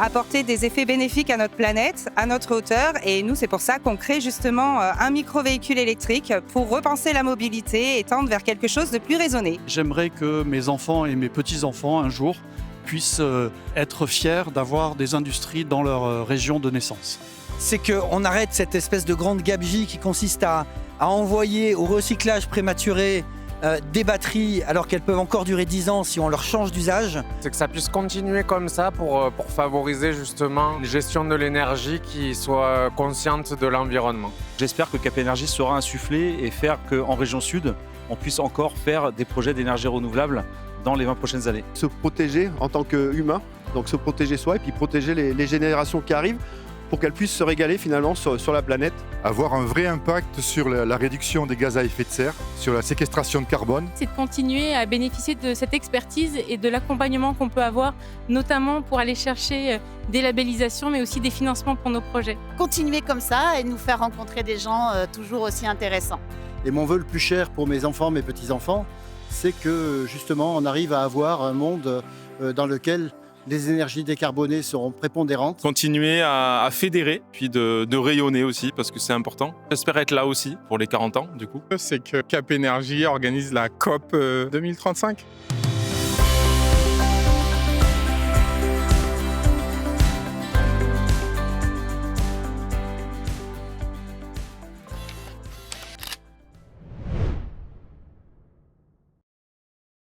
apporter des effets bénéfiques à notre planète, à notre hauteur. Et nous, c'est pour ça qu'on crée justement un micro-véhicule électrique pour repenser la mobilité et tendre vers quelque chose de plus raisonné. J'aimerais que mes enfants et mes petits-enfants, un jour, puissent être fiers d'avoir des industries dans leur région de naissance. C'est qu'on arrête cette espèce de grande gabegie qui consiste à envoyer au recyclage prématuré des batteries alors qu'elles peuvent encore durer 10 ans si on leur change d'usage. C'est que ça puisse continuer comme ça pour favoriser justement une gestion de l'énergie qui soit consciente de l'environnement. J'espère que Cap Énergie saura insuffler et faire qu'en région sud, on puisse encore faire des projets d'énergie renouvelable dans les 20 prochaines années. Se protéger en tant qu'humain, donc se protéger soi et puis protéger les générations qui arrivent pour qu'elles puissent se régaler finalement sur la planète. Avoir un vrai impact sur la réduction des gaz à effet de serre, sur la séquestration de carbone. C'est de continuer à bénéficier de cette expertise et de l'accompagnement qu'on peut avoir, notamment pour aller chercher des labellisations, mais aussi des financements pour nos projets. Continuer comme ça et nous faire rencontrer des gens toujours aussi intéressants. Et mon vœu le plus cher pour mes enfants, mes petits-enfants, c'est que justement on arrive à avoir un monde dans lequel les énergies décarbonées seront prépondérantes. Continuer à fédérer, puis de rayonner aussi, parce que c'est important. J'espère être là aussi pour les 40 ans, du coup. C'est que Cap Énergie organise la COP 2035.